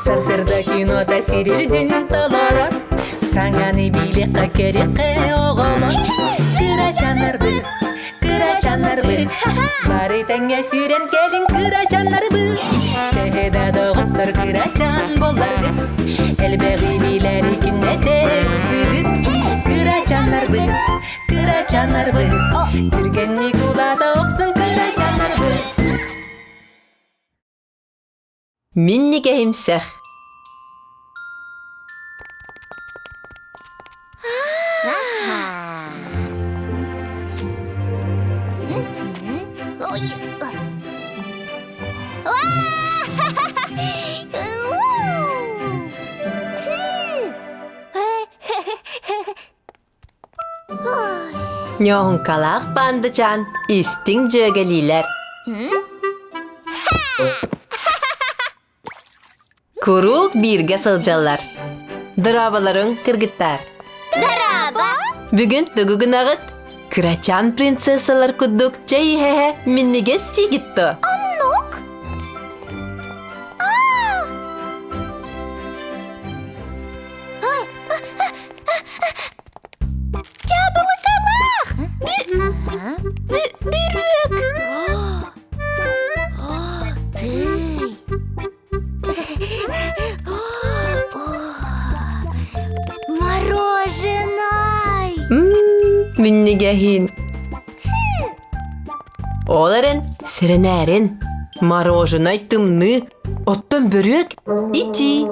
Сарсырда кино тасирирдин толорор саңаны биликка керекке оголор кырачанарбы бары таңга сүйрен келин кырачанарбы техеда догуттар кырачан болларды элбеги билери кине тексидит кырачанарбы түргенни кулада оксун кырачанарбы Минниге химсех. Nyohunkalak bandıcan, istin jögeliler. Kuruk birge sılcalar. Darabaların kırgıtlar. Daraba? Bugün tugugun ağıt. Kıraçan prinsesalar kudduk. Cey hehe minnige sigitto. Annok? Çabalıkalak. Bürük. Мороженое. Minnige hin. Оларын сиренерин. Мороженое тымны. Оттон бөрük. İti.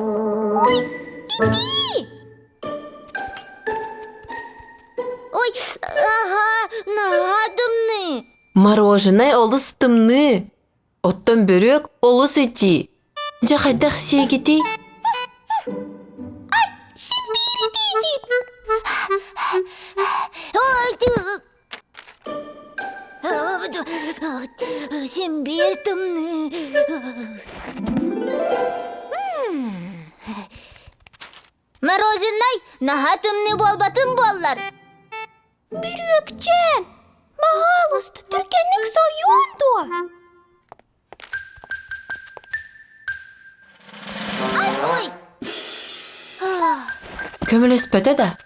Ой, ага, надымны. Мороженое олыс тымны. Оттон бөрük олыс ити. Жахайдақ сегити. Сен бертімні. Мороженое нағатымны болбатын боллар. Бирюкчен, мағалысты түркенлік союнду. Ой. Kömülüs pöte da.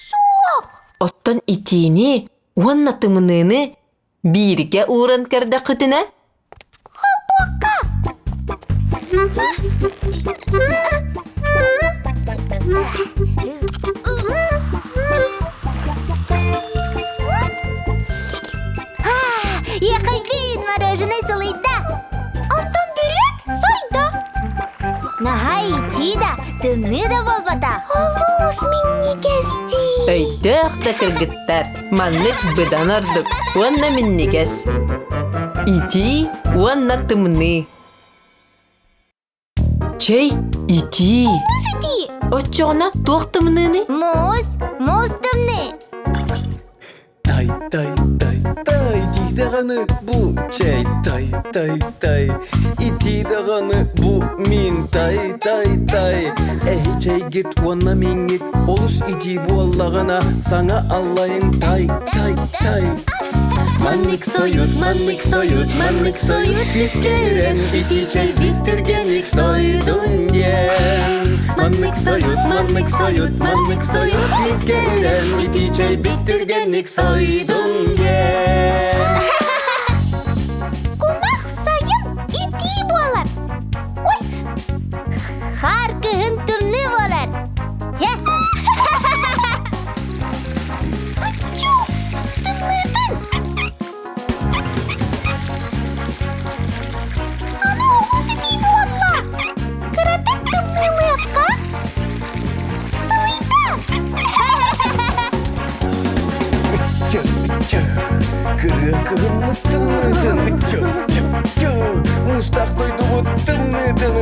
Соқ. Оттон итini, уанна тымыныны birge uğran kırda kütüne. Халбоққа. Якайбин мороженое сылыйда. Антон бөрек сойда. Нахай тида, тымны да болбата. Олус минни кести. Öydök da kırgıttar. Manlık bıdan arduk. Uanna minniges. İti, uanna tımını. Çey, iti. Сыти. Отчоğuna toq tımını. Мус тымны. Tay dağını bu çey tay iti dağını bu min tay çey git ona min git olus iti bu Allah'ına sana Allah'ın tay Mannik soyut Biskeren iti çey bitirgenlik soydun gel Mannik soyut Biskeren iti çey bitirgenlik soydun gel Кунах сайын ити болар. Ой, хар кыһын тымны болар. Ачу, тымныдын. Ана олус ити болла. Кыратык тымнылыакка. Сылыйда. Kırıkım tımıdın Mustak duydu bu tımıdın